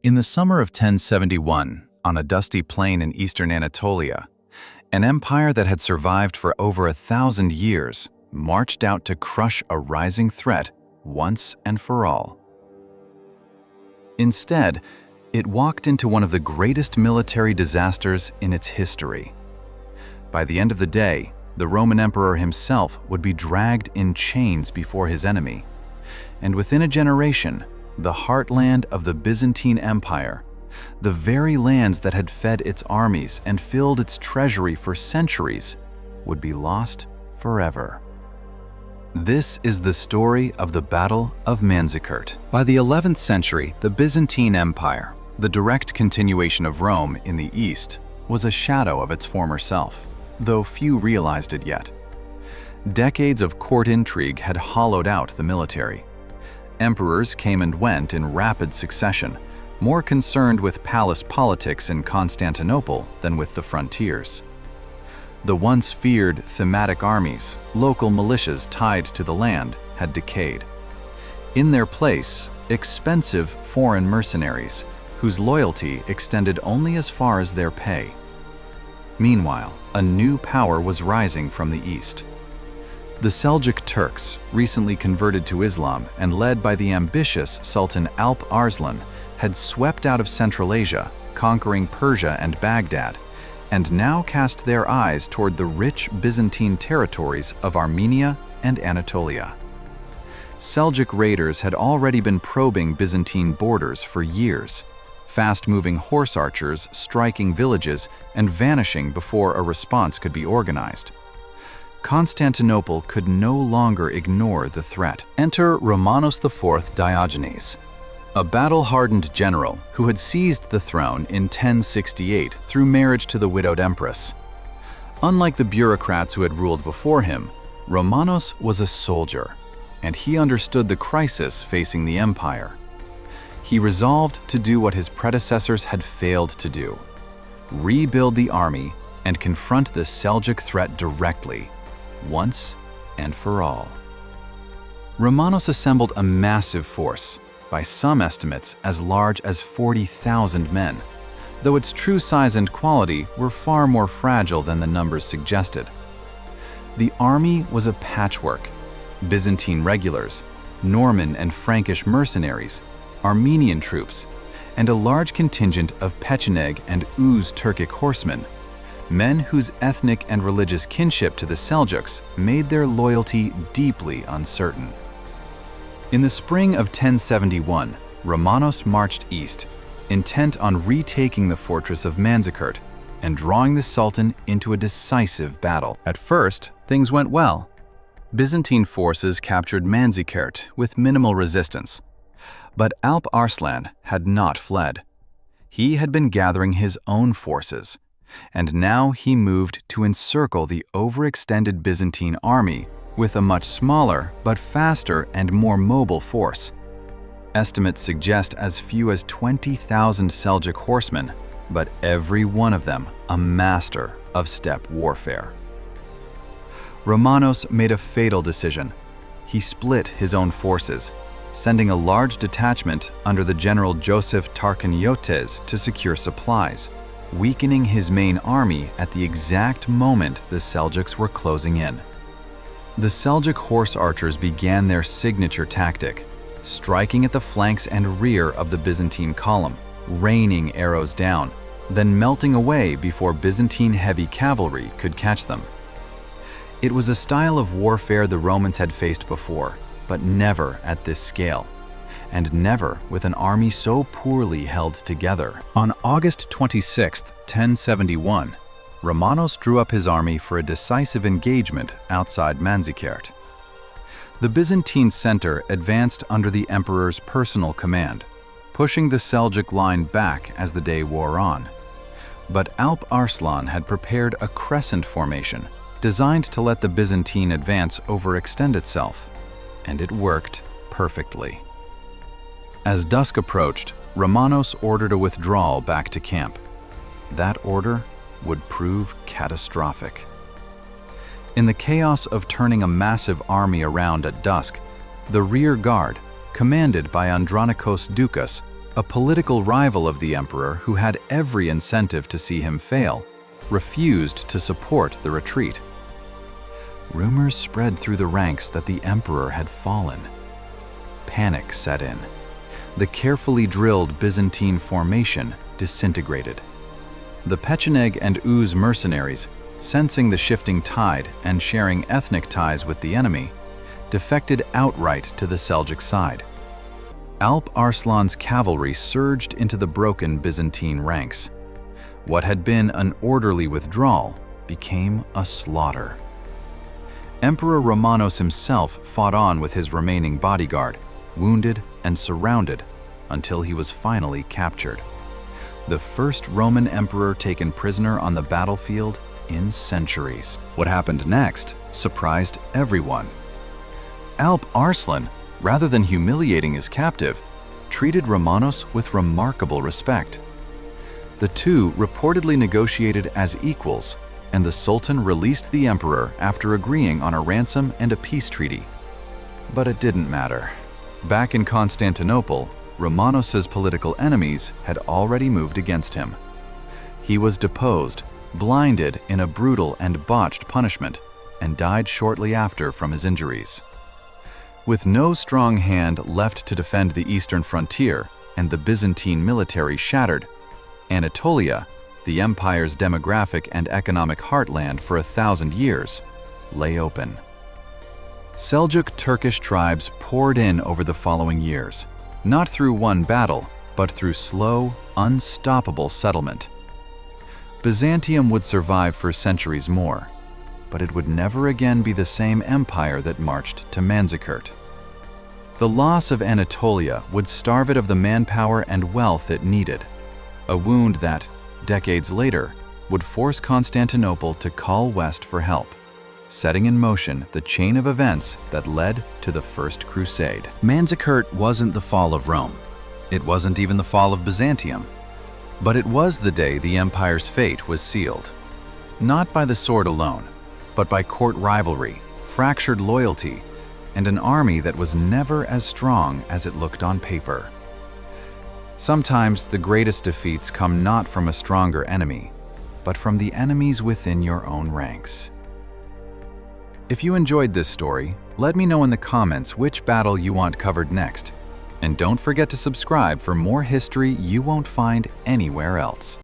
In the summer of 1071, on a dusty plain in eastern Anatolia, an empire that had survived for over 1,000 years marched out to crush a rising threat once and for all. Instead, it walked into one of the greatest military disasters in its history. By the end of the day, the Roman emperor himself would be dragged in chains before his enemy, and within a generation, the heartland of the Byzantine Empire, the very lands that had fed its armies and filled its treasury for centuries, would be lost forever. This is the story of the Battle of Manzikert. By the 11th century, the Byzantine Empire, the direct continuation of Rome in the east, was a shadow of its former self, though few realized it yet. Decades of court intrigue had hollowed out the military. Emperors came and went in rapid succession, more concerned with palace politics in Constantinople than with the frontiers. The once feared thematic armies, local militias tied to the land, had decayed. In their place, expensive foreign mercenaries, whose loyalty extended only as far as their pay. Meanwhile, a new power was rising from the east. The Seljuk Turks, recently converted to Islam and led by the ambitious Sultan Alp Arslan, had swept out of Central Asia, conquering Persia and Baghdad, and now cast their eyes toward the rich Byzantine territories of Armenia and Anatolia. Seljuk raiders had already been probing Byzantine borders for years, fast-moving horse archers striking villages and vanishing before a response could be organized. Constantinople could no longer ignore the threat. Enter Romanos IV Diogenes, a battle-hardened general who had seized the throne in 1068 through marriage to the widowed empress. Unlike the bureaucrats who had ruled before him, Romanos was a soldier, and he understood the crisis facing the empire. He resolved to do what his predecessors had failed to do: rebuild the army and confront the Seljuk threat directly, once and for all. Romanos assembled a massive force, by some estimates as large as 40,000 men, though its true size and quality were far more fragile than the numbers suggested. The army was a patchwork: Byzantine regulars, Norman and Frankish mercenaries, Armenian troops, and a large contingent of Pecheneg and Uz Turkic horsemen, men whose ethnic and religious kinship to the Seljuks made their loyalty deeply uncertain. In the spring of 1071, Romanos marched east, intent on retaking the fortress of Manzikert and drawing the Sultan into a decisive battle. At first, things went well. Byzantine forces captured Manzikert with minimal resistance. But Alp Arslan had not fled. He had been gathering his own forces, and now he moved to encircle the overextended Byzantine army with a much smaller but faster and more mobile force. Estimates suggest as few as 20,000 Seljuk horsemen, but every one of them a master of steppe warfare. Romanos made a fatal decision. He split his own forces, sending a large detachment under the general Joseph Tarkaniotes to secure supplies, weakening his main army at the exact moment the Seljuks were closing in. The Seljuk horse archers began their signature tactic, striking at the flanks and rear of the Byzantine column, raining arrows down, then melting away before Byzantine heavy cavalry could catch them. It was a style of warfare the Romans had faced before, but never at this scale, and never with an army so poorly held together. On August 26, 1071, Romanos drew up his army for a decisive engagement outside Manzikert. The Byzantine center advanced under the emperor's personal command, pushing the Seljuk line back as the day wore on. But Alp Arslan had prepared a crescent formation designed to let the Byzantine advance overextend itself, and it worked perfectly. As dusk approached, Romanos ordered a withdrawal back to camp. That order would prove catastrophic. In the chaos of turning a massive army around at dusk, the rear guard, commanded by Andronikos Doukas, A political rival of the emperor who had every incentive to see him fail, refused to support the retreat. Rumors spread through the ranks that the emperor had fallen. Panic set in. The carefully drilled Byzantine formation disintegrated. The Pecheneg and Uz mercenaries, sensing the shifting tide and sharing ethnic ties with the enemy, defected outright to the Seljuk side. Alp Arslan's cavalry surged into the broken Byzantine ranks. What had been an orderly withdrawal became a slaughter. Emperor Romanos himself fought on with his remaining bodyguard, wounded and surrounded, until he was finally captured. The first Roman emperor taken prisoner on the battlefield in centuries. What happened next surprised everyone. Alp Arslan, rather than humiliating his captive, treated Romanos with remarkable respect. The two reportedly negotiated as equals, and the Sultan released the emperor after agreeing on a ransom and a peace treaty. But it didn't matter. Back in Constantinople, Romanos's political enemies had already moved against him. He was deposed, blinded in a brutal and botched punishment, and died shortly after from his injuries. With no strong hand left to defend the eastern frontier and the Byzantine military shattered, Anatolia, the empire's demographic and economic heartland for 1,000 years, lay open. Seljuk Turkish tribes poured in over the following years, not through one battle, but through slow, unstoppable settlement. Byzantium would survive for centuries more, but it would never again be the same empire that marched to Manzikert. The loss of Anatolia would starve it of the manpower and wealth it needed, a wound that, decades later, would force Constantinople to call west for help, setting in motion the chain of events that led to the First Crusade. Manzikert wasn't the fall of Rome. It wasn't even the fall of Byzantium. But it was the day the empire's fate was sealed. Not by the sword alone, but by court rivalry, fractured loyalty, and an army that was never as strong as it looked on paper. Sometimes the greatest defeats come not from a stronger enemy, but from the enemies within your own ranks. If you enjoyed this story, let me know in the comments which battle you want covered next. And don't forget to subscribe for more history you won't find anywhere else.